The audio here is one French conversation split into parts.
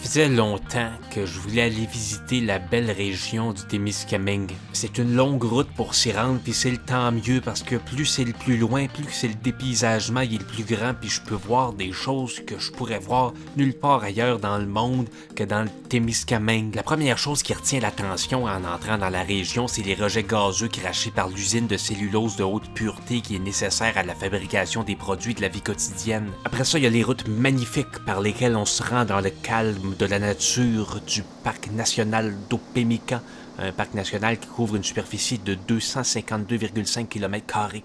faisait longtemps que je voulais aller visiter la belle région du Témiscamingue. C'est une longue route pour s'y rendre, puis c'est le tant mieux parce que plus c'est le plus loin, plus c'est le dépaysagement il est le plus grand, puis je peux voir des choses que je pourrais voir nulle part ailleurs dans le monde que dans le Témiscamingue. La première chose qui retient l'attention en entrant dans la région, c'est les rejets gazeux crachés par l'usine de cellulose de haute pureté qui est nécessaire à la fabrication des produits de la vie quotidienne. Après ça, il y a les routes magnifiques par lesquelles on se rend dans le calme de la nature du parc national d'Opémican, un parc national qui couvre une superficie de 252,5 km².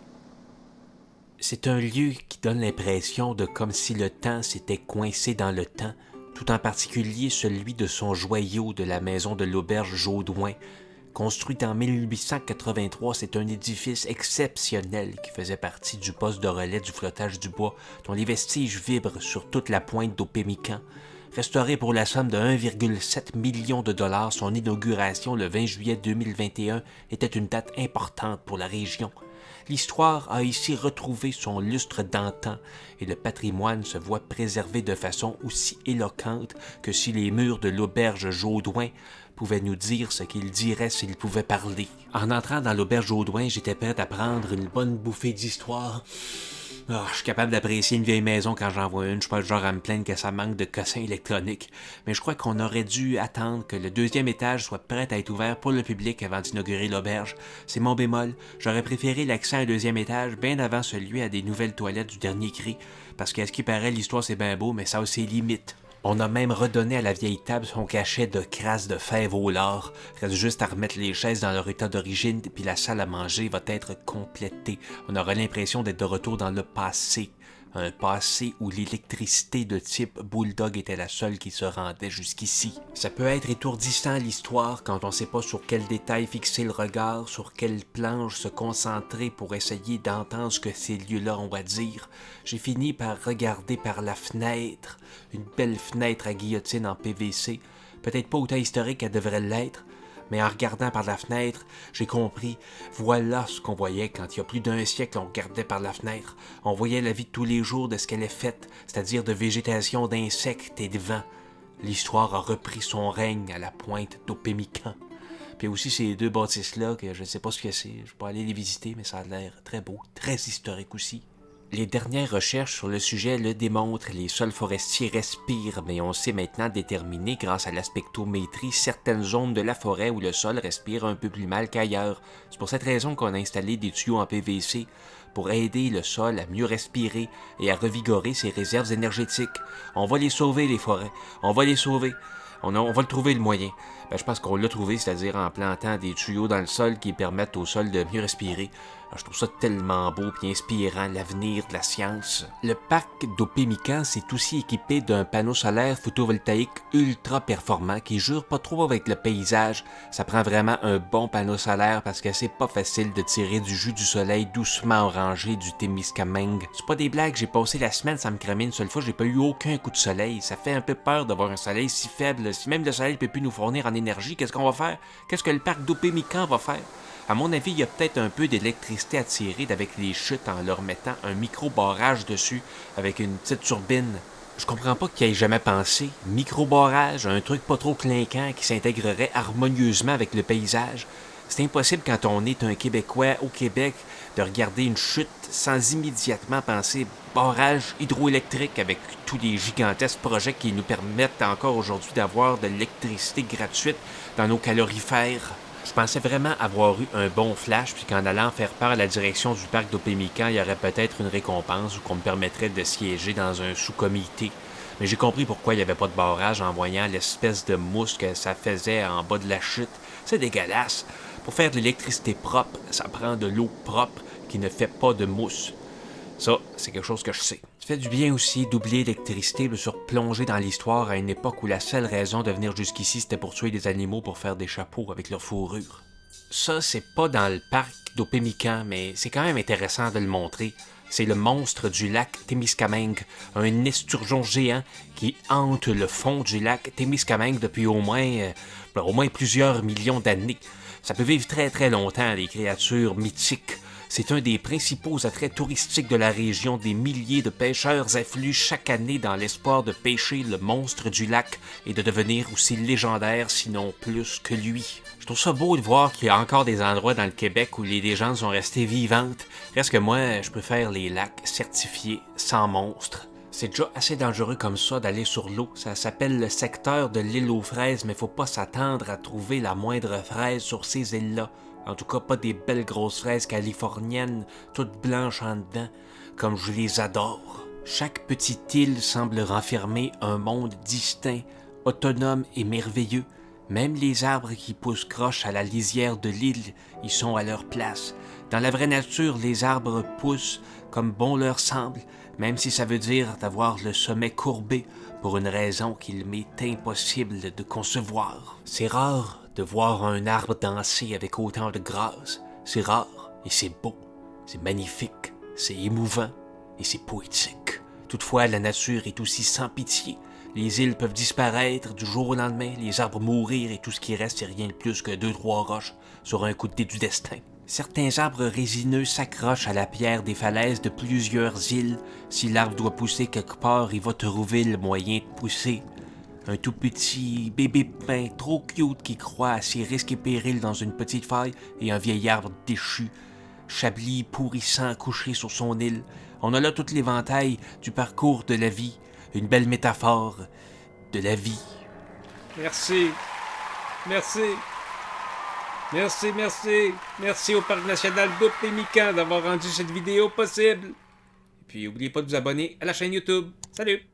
C'est un lieu qui donne l'impression de comme si le temps s'était coincé dans le temps, tout en particulier celui de son joyau de la maison de l'auberge Jaudoin. Construite en 1883, c'est un édifice exceptionnel qui faisait partie du poste de relais du flottage du bois, dont les vestiges vibrent sur toute la pointe d'Opémican. Restauré pour la somme de 1,7 million de dollars, son inauguration le 20 juillet 2021 était une date importante pour la région. L'histoire a ici retrouvé son lustre d'antan et le patrimoine se voit préservé de façon aussi éloquente que si les murs de l'auberge Jaudoin pouvaient nous dire ce qu'ils diraient s'ils pouvaient parler. En entrant dans l'auberge Jaudoin, j'étais prêt à prendre une bonne bouffée d'histoire. Je suis capable d'apprécier une vieille maison quand j'en vois une. Je suis pas le genre à me plaindre que ça manque de cossins électroniques. Mais je crois qu'on aurait dû attendre que le deuxième étage soit prêt à être ouvert pour le public avant d'inaugurer l'auberge. C'est mon bémol. J'aurais préféré l'accès à un deuxième étage bien avant celui à des nouvelles toilettes du dernier cri. Parce qu'à ce qui paraît, l'histoire c'est bien beau, mais ça a ses limites. On a même redonné à la vieille table son cachet de crasse de fèves au lard. Reste juste à remettre les chaises dans leur état d'origine, puis la salle à manger va être complétée. On aura l'impression d'être de retour dans le passé. Un passé où l'électricité de type Bulldog était la seule qui se rendait jusqu'ici. Ça peut être étourdissant l'histoire quand on ne sait pas sur quel détail fixer le regard, sur quelle planche se concentrer pour essayer d'entendre ce que ces lieux-là ont à dire. J'ai fini par regarder par la fenêtre, une belle fenêtre à guillotine en PVC, peut-être pas autant historique qu'elle devrait l'être, mais en regardant par la fenêtre, j'ai compris, voilà ce qu'on voyait quand il y a plus d'un siècle on regardait par la fenêtre. On voyait la vie de tous les jours de ce qu'elle est faite, c'est-à-dire de végétation, d'insectes et de vent. L'histoire a repris son règne à la pointe d'Opémican. Puis aussi ces deux bâtisses-là, que je ne sais pas ce que c'est, je peux aller les visiter, mais ça a l'air très beau, très historique aussi. Les dernières recherches sur le sujet le démontrent, les sols forestiers respirent, mais on sait maintenant déterminer grâce à la spectrométrie certaines zones de la forêt où le sol respire un peu plus mal qu'ailleurs. C'est pour cette raison qu'on a installé des tuyaux en PVC pour aider le sol à mieux respirer et à revigorer ses réserves énergétiques. On va les sauver, les forêts. On va les sauver. On va le trouver le moyen. Je pense qu'on l'a trouvé, c'est-à-dire en plantant des tuyaux dans le sol qui permettent au sol de mieux respirer. Je trouve ça tellement beau et inspirant, l'avenir de la science. Le parc d'Opémican s'est aussi équipé d'un panneau solaire photovoltaïque ultra performant qui jure pas trop avec le paysage. Ça prend vraiment un bon panneau solaire parce que c'est pas facile de tirer du jus du soleil doucement orangé du Témiscamingue. C'est pas des blagues, j'ai passé la semaine sans me cramer une seule fois, j'ai pas eu aucun coup de soleil. Ça fait un peu peur d'avoir un soleil si faible. Si même le soleil peut plus nous fournir en énergie, qu'est-ce qu'on va faire? Qu'est-ce que le parc d'Opémican va faire? À mon avis, il y a peut-être un peu d'électricité à tirer d'avec les chutes en leur mettant un micro-barrage dessus avec une petite turbine. Je comprends pas qu'il ait jamais pensé. Micro-barrage, un truc pas trop clinquant qui s'intégrerait harmonieusement avec le paysage. C'est impossible quand on est un Québécois au Québec de regarder une chute sans immédiatement penser barrage hydroélectrique avec tous les gigantesques projets qui nous permettent encore aujourd'hui d'avoir de l'électricité gratuite dans nos calorifères. Je pensais vraiment avoir eu un bon flash, puis qu'en allant faire part à la direction du parc d'Opémican, il y aurait peut-être une récompense ou qu'on me permettrait de siéger dans un sous-comité. Mais j'ai compris pourquoi il n'y avait pas de barrage en voyant l'espèce de mousse que ça faisait en bas de la chute. C'est dégueulasse. Pour faire de l'électricité propre, ça prend de l'eau propre qui ne fait pas de mousse. Ça, c'est quelque chose que je sais. Ça fait du bien aussi d'oublier l'électricité, de se replonger dans l'histoire à une époque où la seule raison de venir jusqu'ici, c'était pour tuer des animaux pour faire des chapeaux avec leur fourrure. Ça, c'est pas dans le parc d'Opémican, mais c'est quand même intéressant de le montrer. C'est le monstre du lac Témiscamingue, un esturgeon géant qui hante le fond du lac Témiscamingue depuis au moins plusieurs millions d'années. Ça peut vivre très très longtemps, les créatures mythiques. C'est un des principaux attraits touristiques de la région. Des milliers de pêcheurs affluent chaque année dans l'espoir de pêcher le monstre du lac et de devenir aussi légendaire, sinon plus que lui. Je trouve ça beau de voir qu'il y a encore des endroits dans le Québec où les légendes sont restées vivantes. Reste que moi, je préfère les lacs certifiés sans monstres. C'est déjà assez dangereux comme ça d'aller sur l'eau. Ça s'appelle le secteur de l'île aux fraises, mais faut pas s'attendre à trouver la moindre fraise sur ces îles-là. En tout cas, pas des belles grosses fraises californiennes, toutes blanches en dedans, comme je les adore. Chaque petite île semble renfermer un monde distinct, autonome et merveilleux. Même les arbres qui poussent croche à la lisière de l'île y sont à leur place. Dans la vraie nature, les arbres poussent comme bon leur semble, même si ça veut dire d'avoir le sommet courbé pour une raison qu'il m'est impossible de concevoir. C'est rare de voir un arbre danser avec autant de grâce. C'est rare et c'est beau, c'est magnifique, c'est émouvant et c'est poétique. Toutefois, la nature est aussi sans pitié. Les îles peuvent disparaître du jour au lendemain, les arbres mourir et tout ce qui reste est rien de plus que 2-3 roches sur un coup de dé du destin. Certains arbres résineux s'accrochent à la pierre des falaises de plusieurs îles. Si l'arbre doit pousser quelque part, il va trouver le moyen de pousser. Un tout petit bébé pin trop cute qui croit à ses risques et périls dans une petite faille et un vieil arbre déchu, chablis pourrissant couché sur son île. On a là tout l'éventail du parcours de la vie. Une belle métaphore de la vie. Merci. Merci. Merci, merci. Merci au Parc national d'Oupe-les-Micans d'avoir rendu cette vidéo possible. Et puis, n'oubliez pas de vous abonner à la chaîne YouTube. Salut!